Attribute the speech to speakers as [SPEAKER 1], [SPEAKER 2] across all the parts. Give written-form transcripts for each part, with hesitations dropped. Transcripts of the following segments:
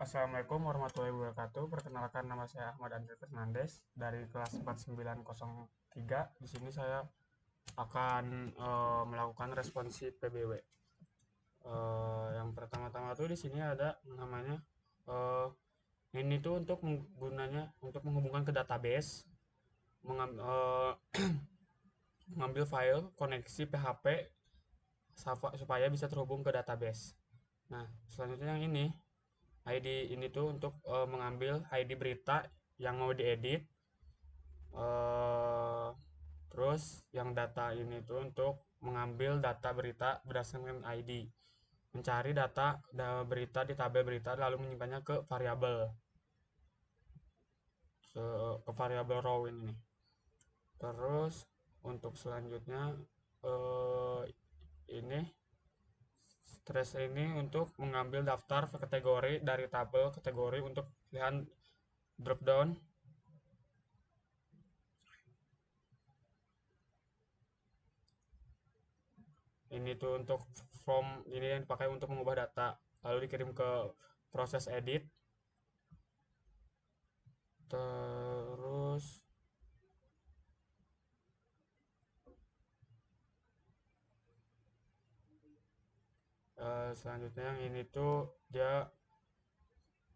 [SPEAKER 1] Assalamualaikum warahmatullahi wabarakatuh. Perkenalkan, nama saya Ahmad Andri Fernandes dari kelas 4903. Di sini saya akan melakukan responsi PBW. Yang pertama-tama tuh di sini ada namanya, eh, ini tuh untuk menggunanya untuk menghubungkan ke database, mengambil file, koneksi PHP supaya bisa terhubung ke database. Nah, selanjutnya yang ini, ID ini tuh untuk mengambil ID berita yang mau diedit. eh Terus yang data ini tuh untuk mengambil data berita berdasarkan ID. Mencari data berita di tabel berita lalu menyimpannya ke variabel, ke variabel row ini. Terus untuk selanjutnya, eh, ini stress ini untuk mengambil daftar kategori dari tabel kategori untuk pilihan drop down. Ini tuh untuk form ini yang dipakai untuk mengubah data lalu dikirim ke proses edit. Terus selanjutnya yang ini tuh dia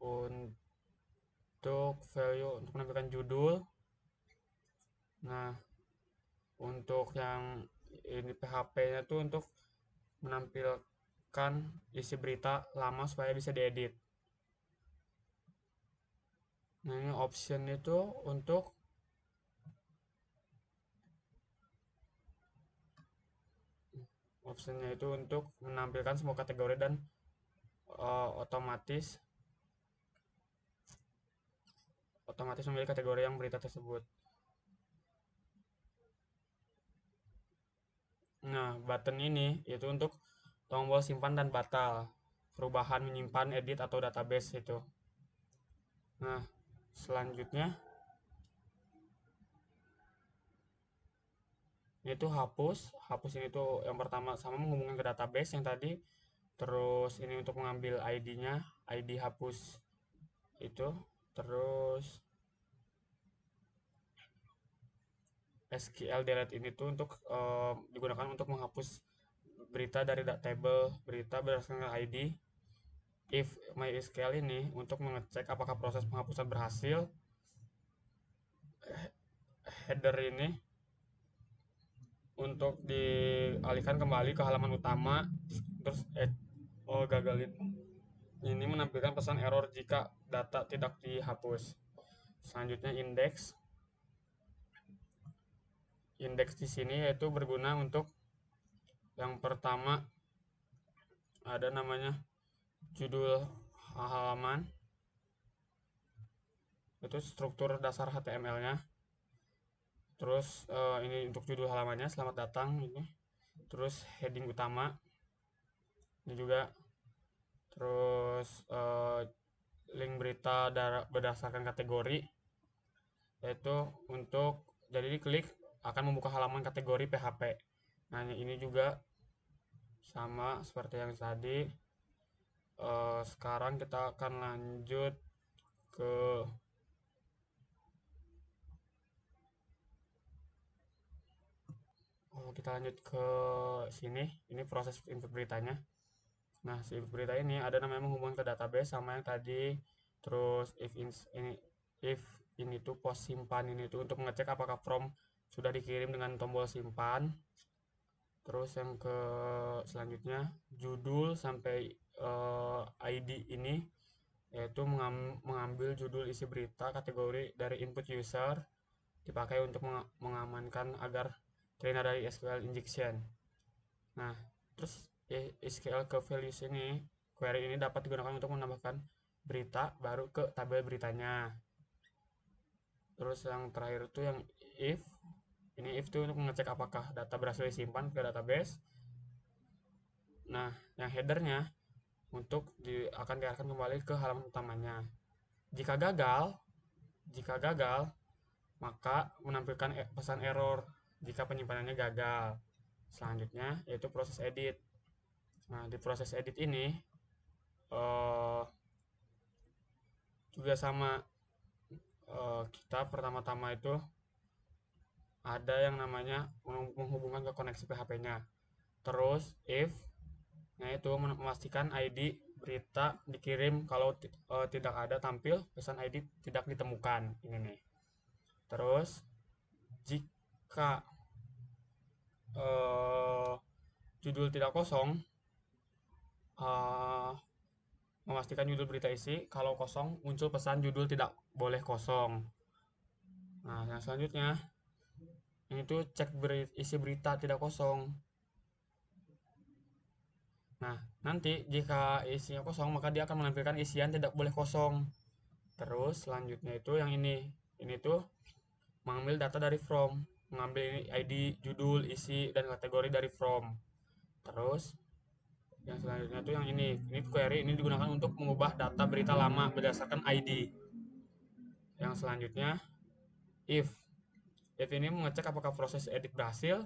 [SPEAKER 1] untuk value untuk menampilkan judul. Nah, untuk yang ini PHP-nya tuh untuk menampilkan isi berita lama supaya bisa diedit. Nah, ini option itu untuk optionnya itu untuk menampilkan semua kategori dan otomatis memilih kategori yang berita tersebut. Nah, button ini itu untuk tombol simpan dan batal, perubahan menyimpan, edit atau database itu. Nah, selanjutnya itu hapus. Hapus ini tuh yang pertama sama menghubungkan ke database yang tadi. Terus ini untuk mengambil ID-nya, ID hapus itu. Terus SQL delete ini tuh untuk digunakan untuk menghapus berita dari table berita berdasarkan ID. If MySQL ini untuk mengecek apakah proses penghapusan berhasil. Header ini untuk dialihkan kembali ke halaman utama. Terus gagal ini menampilkan pesan error jika data tidak dihapus. Selanjutnya indeks di sini yaitu berguna untuk yang pertama ada namanya judul halaman, itu struktur dasar HTML-nya. Terus ini untuk judul halamannya, selamat datang ini. Terus heading utama ini juga. Terus link berita berdasarkan kategori, yaitu untuk jadi diklik akan membuka halaman kategori PHP. Nah, ini juga sama seperti yang tadi. Sekarang kita akan lanjut ke kita lanjut ke sini. Ini proses input beritanya. Nah, si input berita ini ada namanya menghubungkan ke database sama yang tadi. Terus if ini tuh pos simpan ini tuh untuk mengecek apakah form sudah dikirim dengan tombol simpan. Terus yang ke selanjutnya judul sampai ID ini yaitu mengambil judul isi berita kategori dari input user dipakai untuk mengamankan agar terhindar dari SQL injection. Nah, terus SQL ke values ini, query ini dapat digunakan untuk menambahkan berita baru ke tabel beritanya. Terus yang terakhir itu yang if. Ini if itu untuk mengecek apakah data berhasil disimpan ke database. Nah, yang headernya untuk akan diarahkan kembali ke halaman utamanya. Jika gagal, maka menampilkan pesan error jika penyimpanannya gagal. Selanjutnya yaitu proses edit. Nah, di proses edit ini eh, juga sama. Kita pertama-tama itu ada yang namanya menghubungkan ke koneksi PHP-nya. Terus if itu memastikan ID berita dikirim kalau tidak ada tampil pesan ID tidak ditemukan. Ini nih. Terus jika judul tidak kosong, memastikan judul berita isi. Kalau kosong muncul pesan judul tidak boleh kosong. Nah, yang selanjutnya ini tuh cek isi berita tidak kosong. Nah, nanti jika isinya kosong maka dia akan menampilkan isian tidak boleh kosong. Terus selanjutnya itu yang ini tuh mengambil data dari from, mengambil ini ID, judul, isi dan kategori dari from. Terus yang selanjutnya tuh yang ini query ini digunakan untuk mengubah data berita lama berdasarkan ID. Yang selanjutnya if ini mengecek apakah proses edit berhasil,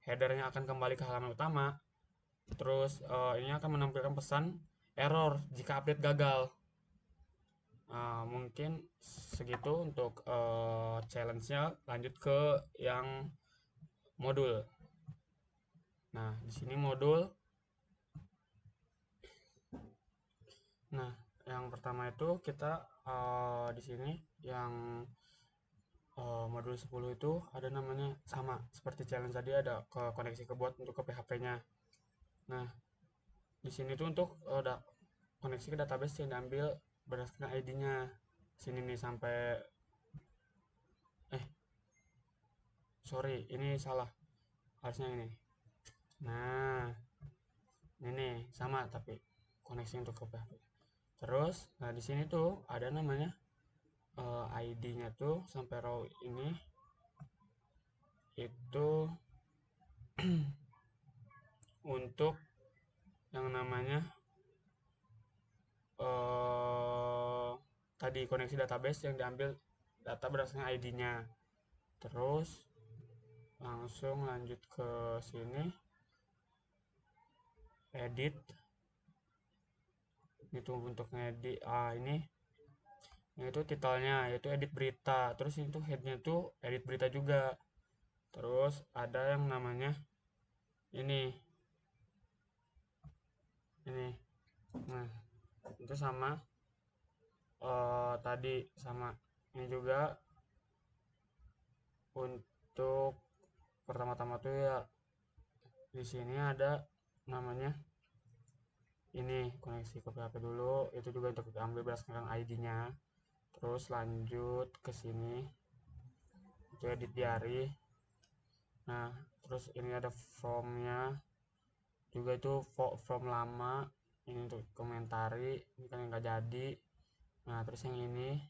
[SPEAKER 1] headernya akan kembali ke halaman utama. Terus ini akan menampilkan pesan error jika update gagal. Mungkin segitu untuk challenge-nya. Lanjut ke yang modul. Nah, di sini modul. Nah, yang pertama itu kita di sini yang modul 10 itu ada namanya sama seperti challenge tadi, ada ke koneksi ke bot untuk ke PHP-nya. Nah, di sini tuh untuk koneksi ke database yang diambil berdasarkan ID-nya. Sini nih sampai sorry, ini salah. Harusnya ini. Nah, ini sama tapi koneksi untuk ke PHP. Terus, nah di sini tuh ada namanya ID-nya tuh sampai row ini itu untuk yang namanya tadi koneksi database yang diambil data berdasarkan ID-nya. Terus langsung lanjut ke sini edit. Itu untuk ngedit ini itu titelnya yaitu edit berita. Terus itu headnya tuh edit berita juga. Terus ada yang namanya ini nah itu sama tadi sama ini juga. Untuk pertama-tama tuh ya di sini ada namanya ini koneksi ke PHP dulu, itu juga untuk diambil berdasarkan ID-nya. Terus lanjut ke sini itu edit diary. Nah, terus ini ada from-nya juga, itu from lama, ini untuk komentari, ini kan nggak jadi. Nah, terus yang ini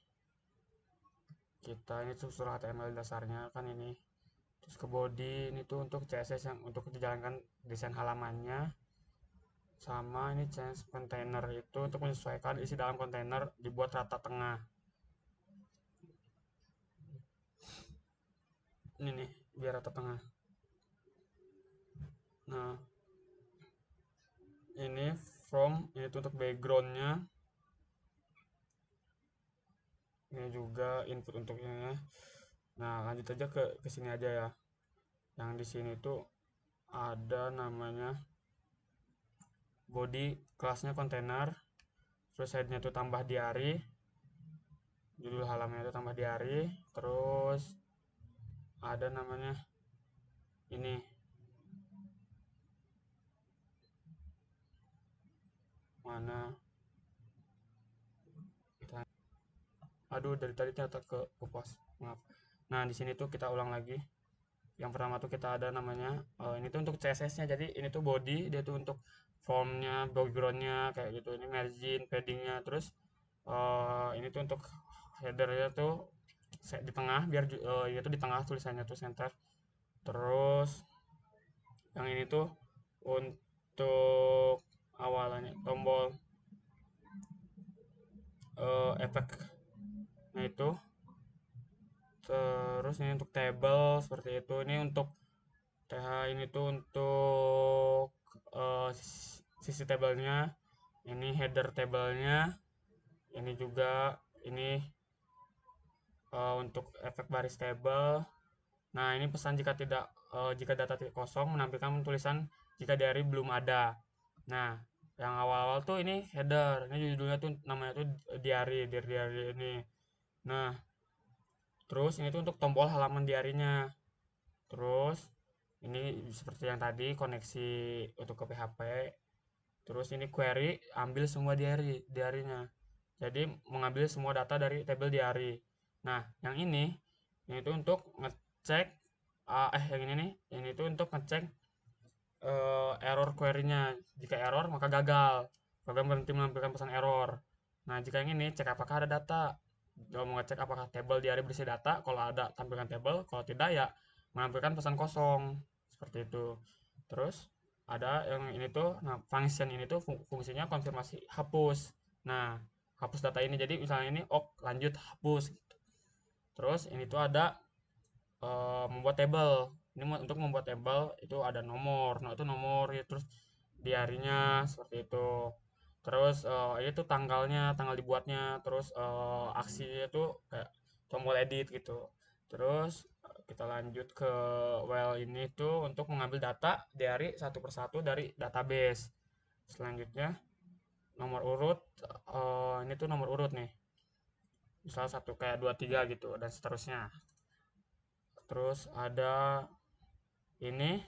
[SPEAKER 1] ini tuh surah HTML dasarnya kan ini. Terus ke body ini tuh untuk CSS yang untuk dijalankan desain halamannya. Sama ini change container itu untuk menyesuaikan isi dalam kontainer dibuat rata tengah. Ini nih biar rata tengah. Nah, ini from ini tuh untuk backgroundnya. Ini juga input untuknya ya. Nah, lanjut aja ke sini aja ya. Yang di sini tuh ada namanya body kelasnya kontainer. Terus headnya tuh tambah diary. Judul halamannya itu tambah diary. Terus ada namanya ini mana aduh dari tadi ternyata ke kupas, maaf. Nah di sini tuh kita ulang lagi. Yang pertama tuh kita ada namanya ini tuh untuk CSS-nya. Jadi ini tuh body, dia tuh untuk formnya, backgroundnya kayak gitu. Ini margin, paddingnya. Terus ini tuh untuk headernya tuh di tengah, biar itu di tengah tulisannya tuh center. Terus yang ini tuh untuk awalannya tombol efek. Nah itu terus ini untuk table seperti itu. Ini untuk TH ini tuh untuk sisi tabelnya. Ini header tabelnya. Ini juga ini untuk efek baris table. Nah, ini pesan jika data tidak kosong menampilkan tulisan jika diary belum ada. Nah, yang awal-awal tuh ini header, ini judulnya tuh namanya tuh diary ini. Nah, terus ini tuh untuk tombol halaman diarinya. Terus ini seperti yang tadi koneksi untuk ke PHP. Terus ini query ambil semua diarinya. Jadi mengambil semua data dari tabel diary. Nah, yang ini tuh untuk ngecek yang ini nih, ini tuh untuk ngecek error query-nya. Jika error maka gagal. Program berhenti menampilkan pesan error. Nah, jika yang ini cek apakah ada data. Kalau mau ngecek apakah tabel diary berisi data, kalau ada tampilkan tabel, kalau tidak ya menampilkan pesan kosong. Seperti itu. Terus ada yang ini tuh, nah function ini tuh fungsinya konfirmasi hapus. Nah, hapus data ini. Jadi misalnya ini lanjut hapus. Terus ini tuh ada membuat tabel. Ini untuk membuat tabel itu ada nomor. Nah, itu nomor ya, terus diarinya seperti itu. Terus ini tuh tanggalnya, tanggal dibuatnya, terus aksinya tuh kayak tombol edit gitu. Terus kita lanjut ke well ini tuh untuk mengambil data dari satu persatu dari database. Selanjutnya nomor urut, ini tuh nomor urut nih. Misal satu kayak 2 3 gitu dan seterusnya. Terus ada ini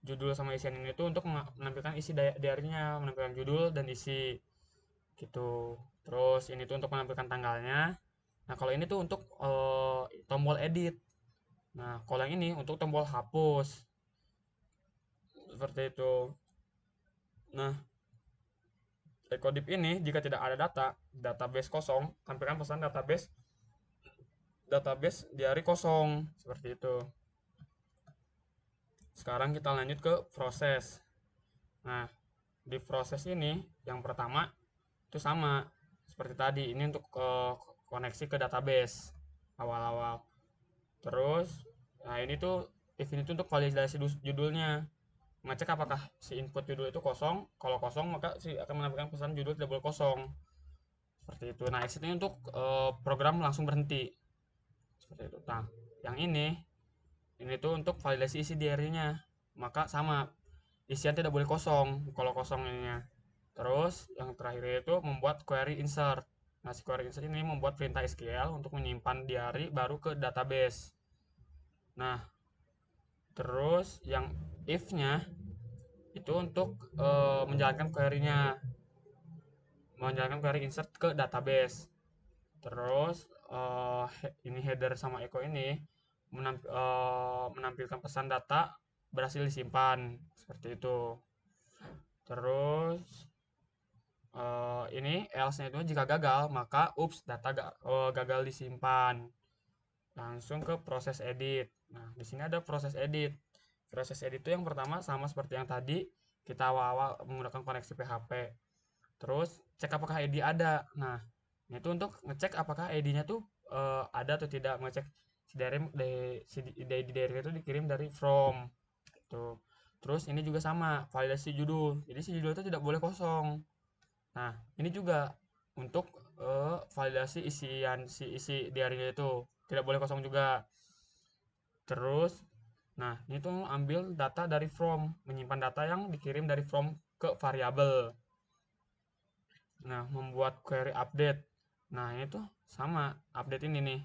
[SPEAKER 1] judul sama isian ini tuh untuk menampilkan isi diary-nya, menampilkan judul dan isi gitu. Terus ini tuh untuk menampilkan tanggalnya. Nah, kalau ini tuh untuk tombol edit. Nah, kalau yang ini untuk tombol hapus. Seperti itu. Nah, Ecodip ini jika tidak ada database kosong, tampilkan pesan database diary kosong. Seperti itu. Sekarang kita lanjut ke proses. Nah, di proses ini yang pertama itu sama seperti tadi, ini untuk koneksi ke database awal-awal. Terus nah ini tuh if ini tuh untuk validasi judulnya, ngecek apakah si input judul itu kosong. Kalau kosong maka si akan menampilkan pesan judul tidak boleh kosong. Seperti itu. Nah, exit ini untuk program langsung berhenti. Seperti itu. Nah, yang ini tuh untuk validasi isi diary-nya. Maka sama, isian tidak boleh kosong kalau kosong ininya. Terus yang terakhir itu membuat query insert. Nah, si query insert ini membuat perintah SQL untuk menyimpan diary baru ke database. Nah, terus yang if-nya itu untuk menjalankan query-nya, menjalankan query insert ke database. Terus ini header sama echo ini menampilkan pesan data berhasil disimpan seperti itu. Terus ini else-nya itu jika gagal maka data gagal disimpan. Langsung ke proses edit. Nah, di sini ada proses edit. Proses edit itu yang pertama sama seperti yang tadi, kita awal-awal menggunakan koneksi PHP. Terus cek apakah ID ada. Nah, itu untuk ngecek apakah ID-nya tuh ada atau tidak, ngecek si diary itu dikirim dari from gitu. Terus ini juga sama, validasi judul. Jadi si judul itu tidak boleh kosong. Nah, ini juga untuk validasi isi diary itu tidak boleh kosong juga. Terus, nah ini tuh ambil data dari from, menyimpan data yang dikirim dari from ke variabel. Nah, membuat query update. Nah, ini tuh sama update ini nih.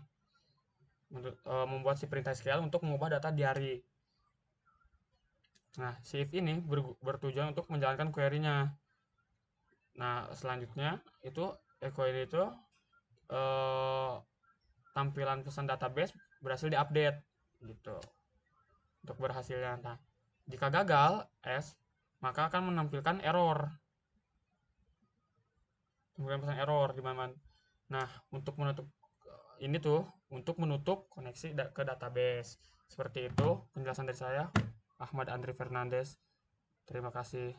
[SPEAKER 1] Untuk membuat si perintah SQL untuk mengubah data diary. Nah, si if ini bertujuan untuk menjalankan query-nya. Nah, selanjutnya itu echo ini itu tampilan pesan database berhasil diupdate gitu untuk berhasilnya. Nah, jika gagal maka akan menampilkan error, pesan error di mana. Nah, untuk menutup ini tuh untuk menutup koneksi ke database. Seperti itu penjelasan dari saya, Ahmad Andri Fernandes. Terima kasih.